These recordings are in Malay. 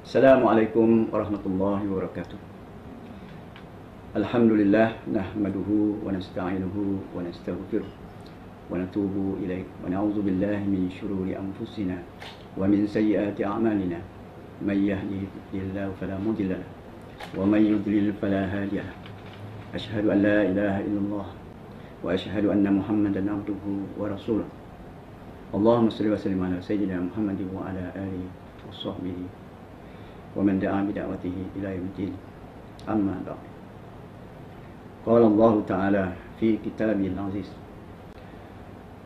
Assalamualaikum warahmatullahi wabarakatuh. Alhamdulillah nahmaduhu wa nasta'inuhu wa nastaghfiruh wa natubu ilaih wa na'udzu billahi min syururi anfusina wa min sayyiati a'malina. May yahdihillahu fala mudilla lahu wa may yudlil fala hadiya lahu. Asyhadu an la ilaha illallah wa asyhadu anna Muhammadan abduhu wa rasuluh. Allahumma shalli wa sallim ala sayyidina Muhammadin wa ala alihi wa sahbihi ومن دعا بدعوته إلى يوم الدين. أما بعد. قال الله تعالى في كتابه العزيز: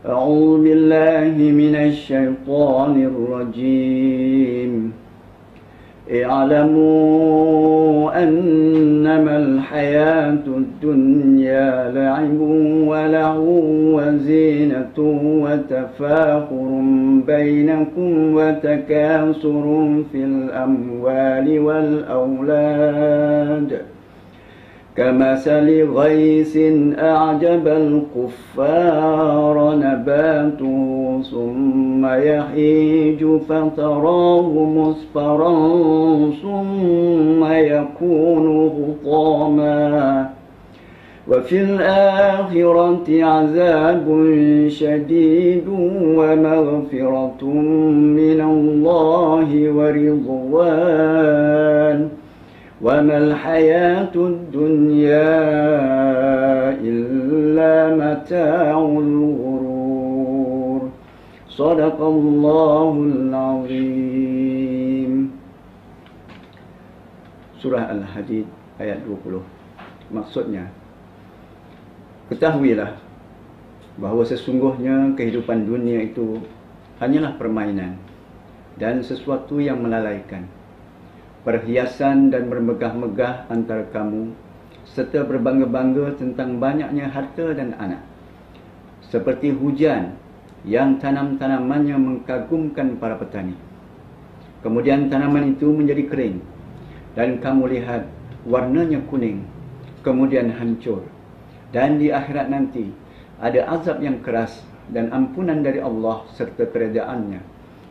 أعوذ بالله من الشيطان الرجيم. اعلموا أنما الحياة الدنيا لعب ولهو وزينة وتفاخر بينكم وتكاثر في الأموال والأولاد كمثل غيث أعجب الكفار نباته ثم يهيج فتراه مصفرا ثم يكون حطاما وفي الآخرة عذاب شديد ومغفرة من الله ورضوان وما الحياة الدنيا إلا متاع الغرور. صدق الله العظيم. Surah Al-Hadid ayat 20. Maksudnya, ketahuilah bahawa sesungguhnya kehidupan dunia itu hanyalah permainan dan sesuatu yang melalaikan, perhiasan dan bermegah-megah antara kamu, serta berbangga-bangga tentang banyaknya harta dan anak, seperti hujan yang tanam-tanamannya mengkagumkan para petani. Kemudian tanaman itu menjadi kering, dan kamu lihat warnanya kuning, kemudian hancur. Dan di akhirat nanti ada azab yang keras dan ampunan dari Allah serta keredaannya.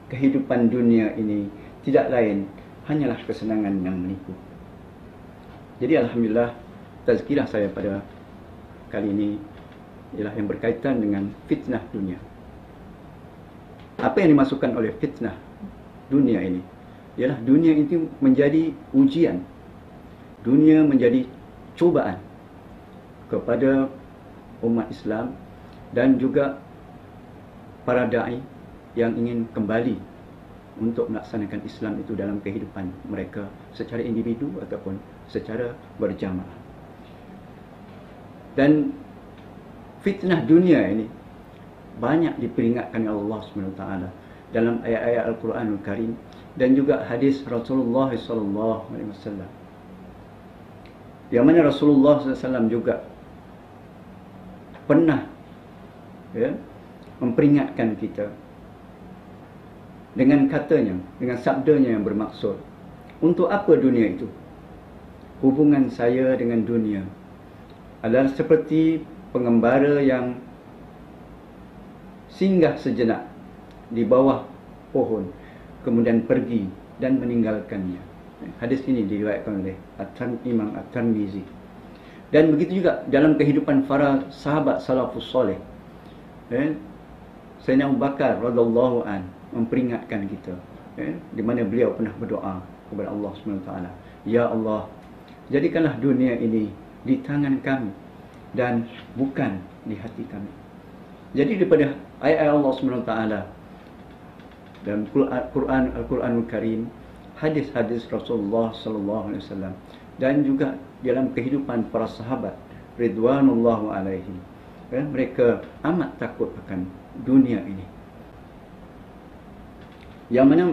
Kehidupan dunia ini tidak lain hanyalah kesenangan yang menipu. Jadi alhamdulillah, tazkirah saya pada kali ini ialah yang berkaitan dengan fitnah dunia. Apa yang dimasukkan oleh fitnah dunia ini? Ialah dunia itu menjadi ujian. Dunia menjadi cubaan kepada umat Islam dan juga para da'i yang ingin kembali untuk melaksanakan Islam itu dalam kehidupan mereka secara individu ataupun secara berjamaah. Dan fitnah dunia ini banyak diperingatkan oleh Allah SWT dalam ayat-ayat Al-Quranul Karim dan juga hadis Rasulullah SAW. Yang mana Rasulullah SAW juga pernah memperingatkan kita dengan katanya, dengan sabdanya yang bermaksud, untuk apa dunia itu? Hubungan saya dengan dunia adalah seperti pengembara yang singgah sejenak di bawah pohon, kemudian pergi dan meninggalkannya. Hadis ini diriwayatkan oleh Imam At-Tirmizi. Dan begitu juga dalam kehidupan para sahabat salafus soleh. Sayyidina Abu Bakar radhiyallahu an memperingatkan kita, di mana beliau pernah berdoa kepada Allah SWT, Ya Allah, jadikanlah dunia ini di tangan kami dan bukan di hati kami. Jadi daripada ayat Allah SWT dalam Al-Quranul Karim, hadis-hadis Rasulullah SAW, dan juga dalam kehidupan para sahabat ridwanullahu alaihim, mereka amat takut akan dunia ini. Yang mana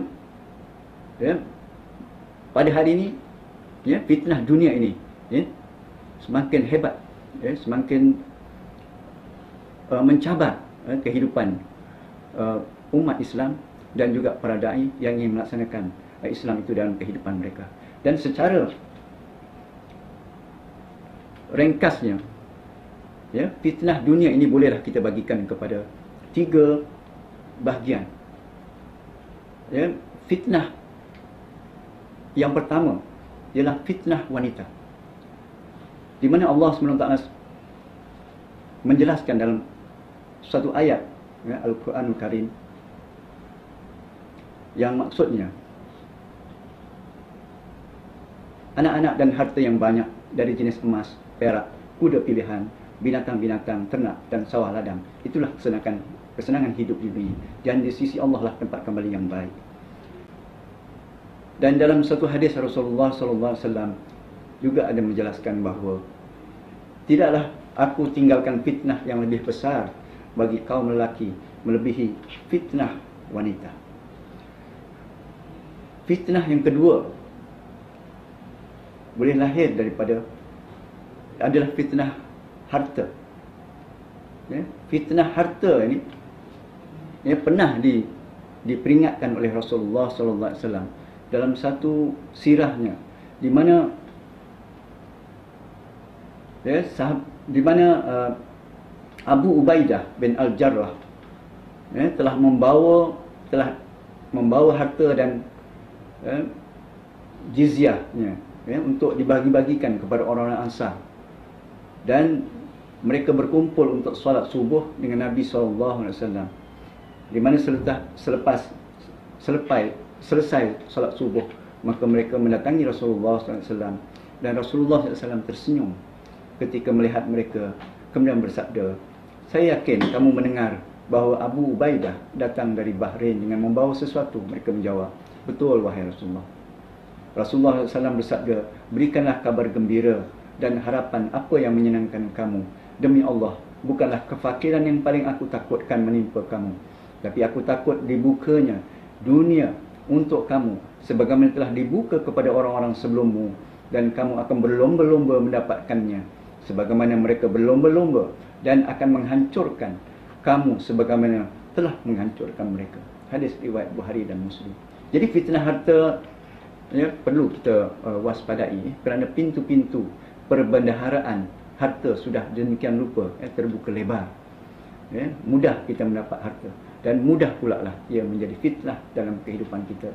pada hari ini fitnah dunia ini semakin hebat, semakin mencabar kehidupan umat Islam dan juga para da'i yang ingin melaksanakan Islam itu dalam kehidupan mereka. Dan secara ringkasnya, fitnah dunia ini bolehlah kita bagikan kepada 3 bahagian. Fitnah Yang pertama ialah fitnah wanita, di mana Allah SWT menjelaskan dalam satu ayat Al-Quranul Karim, yang maksudnya anak-anak dan harta yang banyak dari jenis emas, perak, kuda pilihan, binatang-binatang, ternak dan sawah ladang, itulah kesenangan hidup di dunia, dan di sisi Allah lah tempat kembali yang baik. Dan dalam satu hadis Rasulullah SAW juga ada menjelaskan bahawa tidaklah aku tinggalkan fitnah yang lebih besar bagi kaum lelaki melebihi fitnah wanita. Fitnah yang kedua boleh lahir daripada adalah fitnah harta. Fitnah harta ini pernah diperingatkan oleh Rasulullah SAW dalam satu sirahnya, di mana Abu Ubaidah bin Al-Jarrah telah membawa harta dan jizyahnya untuk dibagi-bagikan kepada orang-orang Ansar, dan mereka berkumpul untuk solat subuh dengan Nabi SAW. Di mana selesai solat subuh, maka mereka mendatangi Rasulullah SAW, dan Rasulullah SAW tersenyum ketika melihat mereka, kemudian bersabda, saya yakin kamu mendengar bahawa Abu Ubaidah datang dari Bahrain dengan membawa sesuatu. Mereka menjawab, betul wahai Rasulullah. Rasulullah SAW bersabda, berikanlah kabar gembira dan harapan apa yang menyenangkan kamu. Demi Allah, bukanlah kefakiran yang paling aku takutkan menimpa kamu, tapi aku takut dibukanya dunia untuk kamu sebagaimana telah dibuka kepada orang-orang sebelummu, dan kamu akan berlomba-lomba mendapatkannya sebagaimana mereka berlomba-lomba, dan akan menghancurkan kamu sebagaimana telah menghancurkan mereka. Hadis riwayat Bukhari dan Muslim. Jadi fitnah harta perlu kita waspadai, kerana pintu-pintu perbendaharaan harta sudah demikian rupa terbuka lebar. Mudah kita mendapat harta, dan mudah pula lah ia menjadi fitnah dalam kehidupan kita.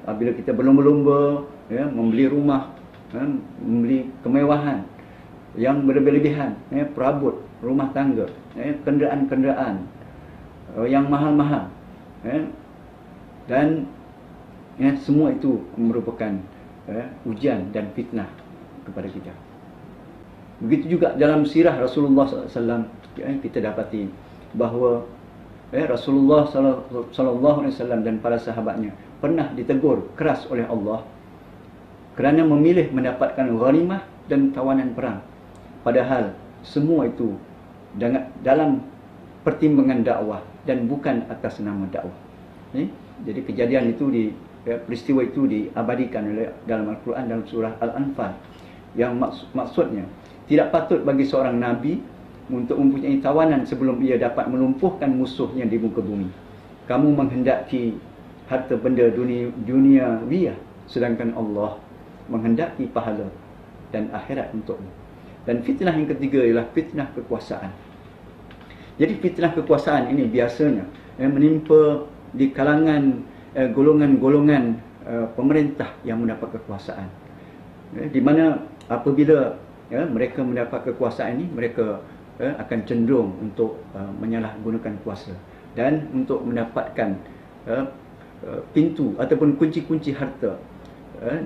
Apabila kita berlomba-lomba membeli rumah, membeli kemewahan yang berlebihan, perabot rumah tangga, kenderaan-kenderaan yang mahal-mahal, dan semua itu merupakan ujian dan fitnah kepada kita. Begitu juga dalam sirah Rasulullah SAW, kita dapati bahawa Rasulullah SAW dan para sahabatnya pernah ditegur keras oleh Allah kerana memilih mendapatkan ghanimah dan tawanan perang, padahal semua itu dalam pertimbangan dakwah dan bukan atas nama dakwah. Jadi kejadian itu peristiwa itu diabadikan dalam Al-Quran dalam surah Al-Anfal, yang maksudnya tidak patut bagi seorang Nabi untuk mempunyai tawanan sebelum ia dapat melumpuhkan musuhnya di muka bumi. Kamu menghendaki harta benda duniawiyah, sedangkan Allah menghendaki pahala dan akhirat untukmu. Dan fitnah yang ketiga ialah fitnah kekuasaan. Jadi fitnah kekuasaan ini biasanya menimpa di kalangan golongan-golongan pemerintah yang mendapat kekuasaan, di mana apabila mereka mendapat kekuasaan ini, mereka akan cenderung untuk menyalahgunakan kuasa dan untuk mendapatkan pintu ataupun kunci-kunci harta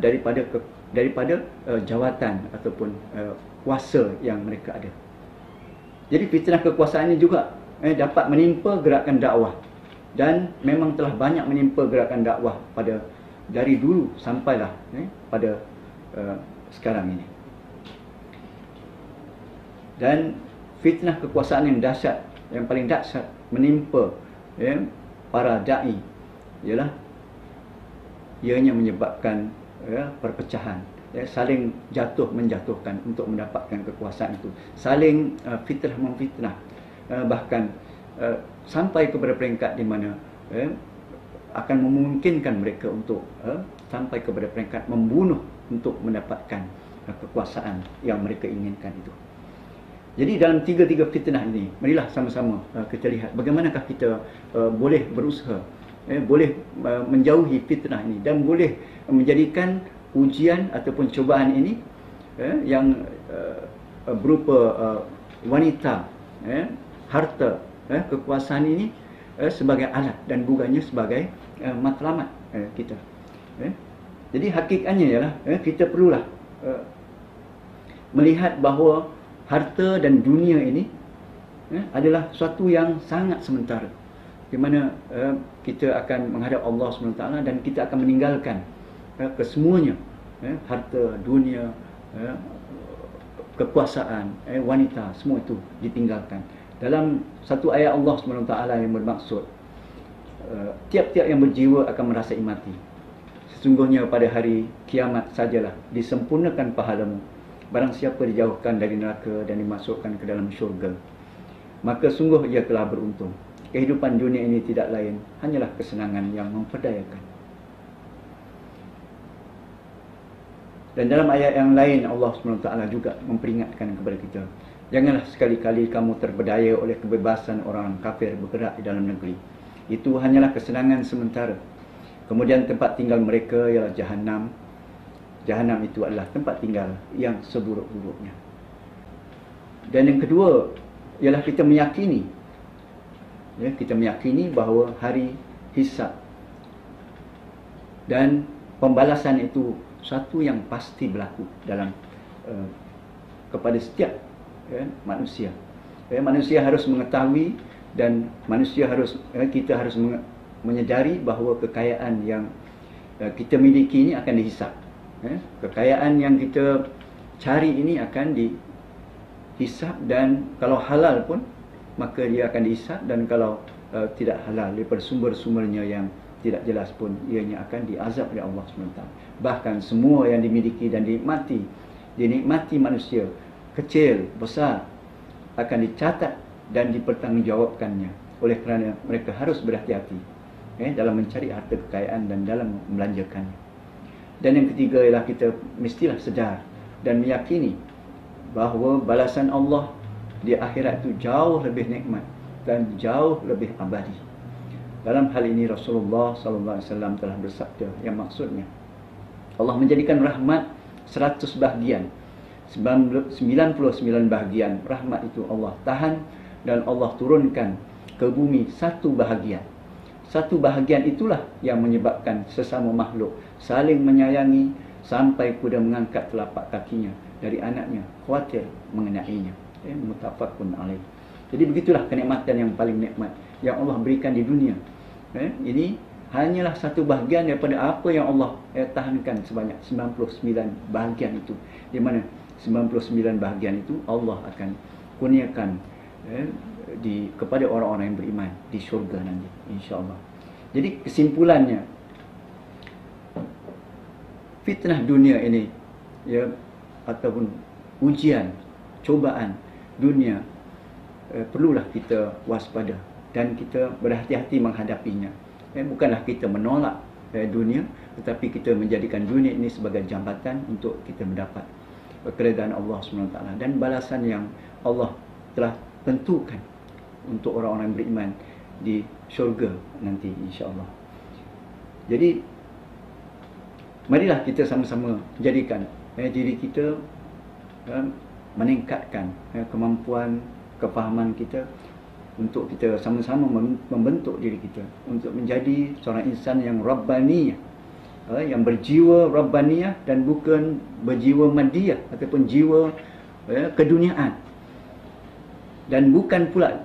daripada jawatan ataupun kuasa yang mereka ada. Jadi fitnah kekuasaan ini juga dapat menimpa gerakan dakwah, dan memang telah banyak menimpa gerakan dakwah dari dulu sampailah pada sekarang ini. Dan fitnah kekuasaan yang dahsyat, yang paling dahsyat menimpa para dai ialah ianya menyebabkan perpecahan, saling menjatuhkan untuk mendapatkan kekuasaan itu, saling fitnah memfitnah, bahkan sampai kepada peringkat di mana akan memungkinkan mereka untuk sampai kepada peringkat membunuh untuk mendapatkan kekuasaan yang mereka inginkan itu. Jadi dalam tiga-tiga fitnah ini, marilah sama-sama kita lihat bagaimanakah kita boleh berusaha boleh menjauhi fitnah ini dan boleh menjadikan ujian ataupun cubaan ini yang berupa wanita, harta, kekuasaan ini sebagai alat dan bukannya sebagai matlamat kita. Jadi hakikatnya ialah kita perlulah melihat bahawa harta dan dunia ini adalah suatu yang sangat sementara, di mana kita akan menghadap Allah SWT dan kita akan meninggalkan kesemuanya, harta, dunia, kekuasaan, wanita, semua itu ditinggalkan. Dalam satu ayat Allah SWT yang bermaksud tiap-tiap yang berjiwa akan merasai mati. Sesungguhnya pada hari kiamat sajalah disempurnakan pahalamu. Barang siapa dijauhkan dari neraka dan dimasukkan ke dalam syurga, maka sungguh ia telah beruntung. Kehidupan dunia ini tidak lain hanyalah kesenangan yang memperdayakan. Dan dalam ayat yang lain Allah SWT juga memperingatkan kepada kita, janganlah sekali-kali kamu terberdaya oleh kebebasan orang kafir bergerak di dalam negeri. Itu hanyalah kesenangan sementara. Kemudian tempat tinggal mereka ialah Jahannam. Jahannam itu adalah tempat tinggal yang seburuk-buruknya. Dan yang kedua ialah kita meyakini, kita meyakini bahawa hari hisab dan pembalasan itu satu yang pasti berlaku dalam kepada setiap manusia. Manusia harus mengetahui dan manusia harus kita harus menyedari bahawa kekayaan yang kita miliki ini akan dihisab. Kekayaan yang kita cari ini akan dihisab, dan kalau halal pun maka dia akan dihisab, dan kalau tidak halal daripada sumber-sumbernya yang tidak jelas pun ianya akan diazab oleh Allah SWT. Bahkan semua yang dimiliki dan dinikmati manusia, kecil, besar, akan dicatat dan dipertanggungjawabkannya. Oleh kerana mereka harus berhati-hati dalam mencari harta kekayaan dan dalam membelanjakannya. Dan yang ketiga ialah kita mestilah sedar dan meyakini bahawa balasan Allah di akhirat itu jauh lebih nikmat dan jauh lebih abadi. Dalam hal ini Rasulullah SAW telah bersabda yang maksudnya Allah menjadikan rahmat 100 bahagian, 99 bahagian rahmat itu Allah tahan dan Allah turunkan ke bumi satu bahagian. Satu bahagian itulah yang menyebabkan sesama makhluk saling menyayangi sampai kuda mengangkat telapak kakinya dari anaknya, khawatir mengenainya. Muttafaqun alaih. Jadi begitulah kenikmatan yang paling nikmat yang Allah berikan di dunia. Ini hanyalah satu bahagian daripada apa yang Allah tahankan sebanyak 99 bahagian itu, di mana 99 bahagian itu Allah akan kurniakan kepada orang-orang yang beriman di syurga nanti, insya-Allah. Jadi kesimpulannya, fitnah dunia ini ataupun ujian, cubaan dunia perlulah kita waspada dan kita berhati-hati menghadapinya. Bukanlah kita menolak dunia, tetapi kita menjadikan dunia ini sebagai jambatan untuk kita mendapat keredaan Allah SWT dan balasan yang Allah telah tentukan untuk orang-orang beriman di syurga nanti, insya-Allah. Jadi marilah kita sama-sama jadikan diri kita meningkatkan kemampuan kefahaman kita untuk kita sama-sama membentuk diri kita untuk menjadi seorang insan yang rabbaniyah, yang berjiwa rabbaniyah dan bukan berjiwa madiyah ataupun jiwa keduniaan, dan bukan pula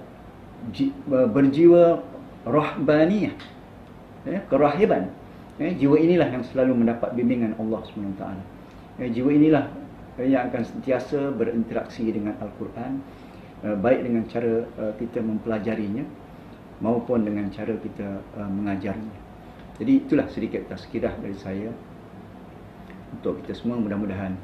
berjiwa rahbaniyah, kerahiban. Jiwa inilah yang selalu mendapat bimbingan Allah SWT. Jiwa inilah yang akan sentiasa berinteraksi dengan Al-Quran, baik dengan cara kita mempelajarinya maupun dengan cara kita mengajarnya. Jadi itulah sedikit tazkirah dari saya untuk kita semua. Mudah-mudahan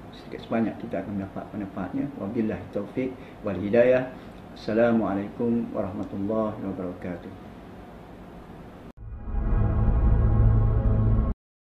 sedikit sebanyak kita akan mendapat manfaatnya. Wabillahi taufiq wal hidayah. Assalamualaikum warahmatullahi wabarakatuh.